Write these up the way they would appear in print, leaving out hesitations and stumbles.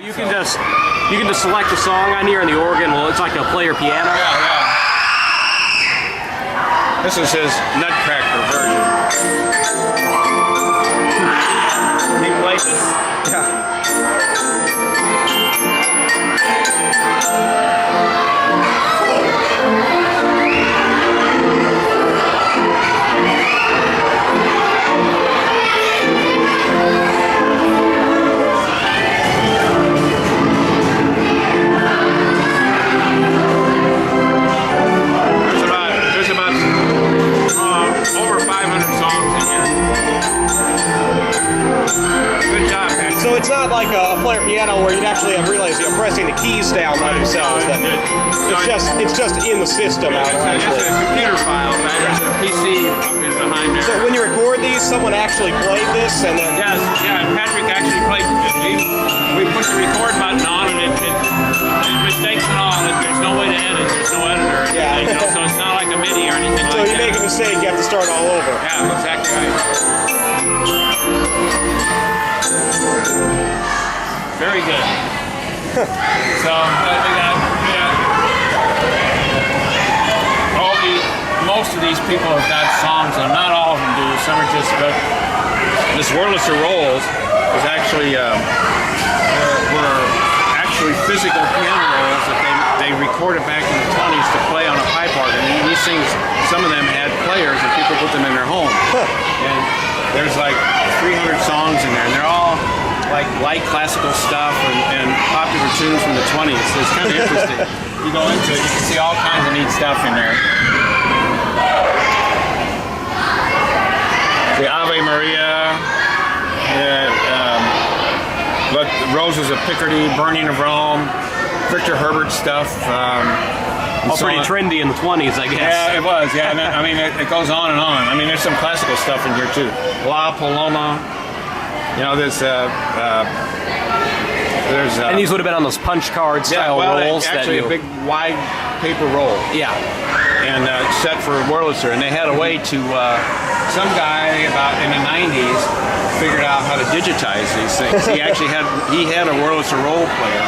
You can just select a song on here, and the organ will. It's like a player piano. Yeah. This is his Nutcracker version. He played this. Yeah. Over 500 songs in here. Good job, man. So it's not like a player piano where you'd actually have realized you're pressing the keys down by themselves. It's just in the system. It's a computer file. There's a PC is behind there. So when you record these, someone actually played this, and then yes, yeah, Patrick actually played. We push the record button on, and it mistakes and all. There's no way to edit. There's no editor. Yeah. So it's not like a MIDI or anything like that. So you make a mistake, you have to start all over. Yeah, exactly right. Very good. So we got most of these people have got songs, and not all of them do. Some are just. This Wurlitzer rolls was actually were actually physical piano rolls that they recorded back in the 20s to play on a pipe organ. And these things, some of them had players, and people put them in their home. And there's like 300 songs in there, and they're all like light classical stuff and popular tunes from the 20s. So it's kind of interesting. You go into it, you can see all kinds of neat stuff in there. The Ave Maria, Roses of Picardy, Burning of Rome, Victor Herbert stuff. All pretty trendy in the 20s, I guess. Yeah, it was. Yeah, and I mean, it goes on and on. I mean, there's some classical stuff in here too. La Paloma. You know, there's. And these would have been on those punch card style rolls. Actually, a big wide paper roll. Yeah. And set for Wurlitzer, and they had a way to. Some guy about in the 90s figured out how to digitize these things. He actually had a Wurlitzer roll player.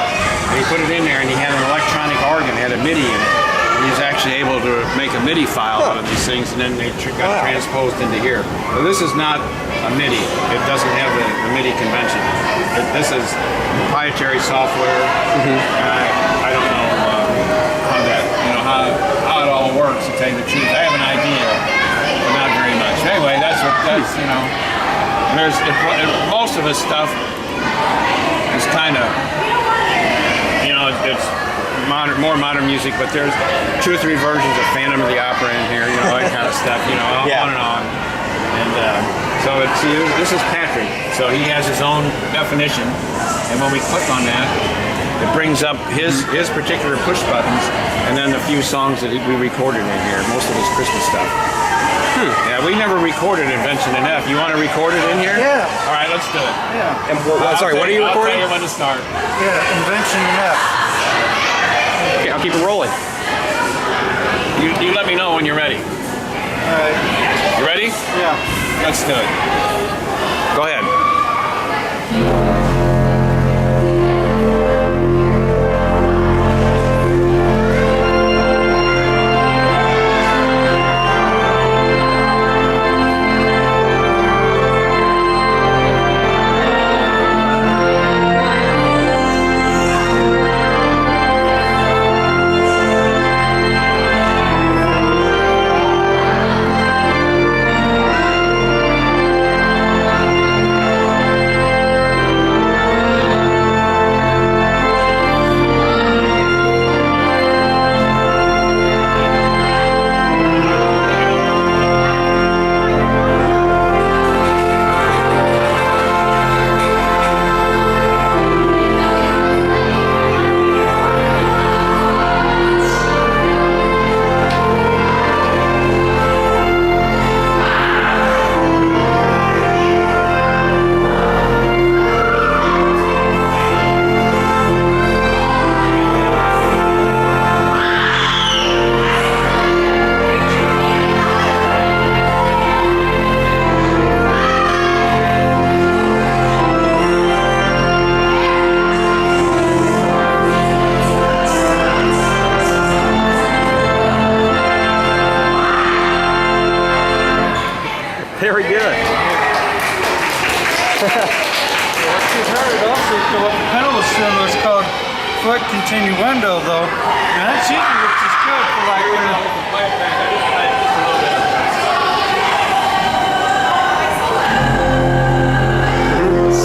And he put it in there, and he had an electronic organ, had a MIDI in it. And he was actually able to make a MIDI file out of these things, and then they got transposed into here. So this is not a MIDI. It doesn't have the MIDI convention. This is proprietary software. I don't know how that, how it all works. To tell you the truth, I have an idea, but not very much. Anyway, that's most of this stuff is kind of, it's more modern music, but there's 2 or 3 versions of Phantom of the Opera in here, that kind of stuff, on and on. And so this is Patrick, so he has his own definition, and when we click on that, it brings up his particular push buttons, and then a few songs that we recorded in here, most of his Christmas stuff. Yeah, we never recorded Invention in F. You want to record it in here? Yeah. All right, let's do it. Yeah. And sorry, what are you recording? I'll tell you when to start. Yeah, Invention in F. Okay, I'll keep it rolling. You let me know when you're ready. All right. You ready? Yeah. Let's do it. Go ahead. foot continuendo though, and that's usually which is good for like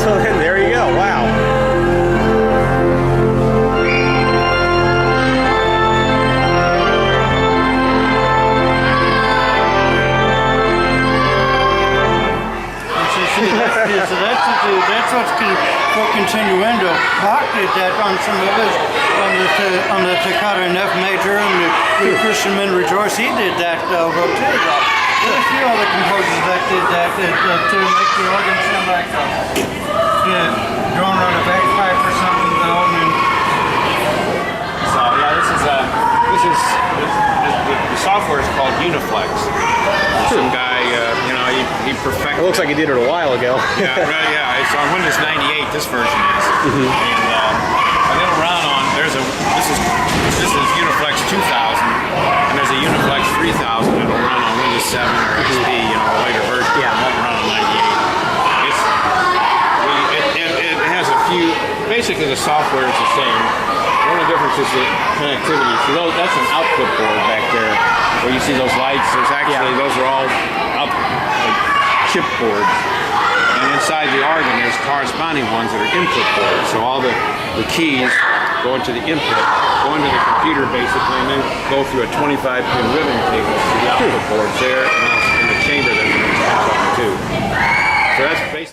So then there you go. Wow. That's what's for continuendo. Bach did that on some of his, on the Toccata in F major and the Christian Men Rejoice. He did that though too. There were a few other composers that did that to make the organ sound like going on a bagpipe or something though. So yeah, the software is called Uniflex. Some guy, he perfected. It looks like he did it a while ago. Yeah, right. Yeah, it's on Windows 98. This version is, and it'll run on. This is Uniflex 2000, and there's a Uniflex 3000 that'll run on Windows 7 or XP, a later version. Yeah. It won't run on 98. It has a few. Basically, the software is the same. The only difference is the connectivity. So that's an output board back there, where you see those lights. There's actually those are all chip boards, and inside the organ there's corresponding ones that are input boards. So all the keys go into the input, go into the computer basically, and then go through a 25-pin ribbon cable to the output boards there, and in the chamber there's an attach button too. So that's basically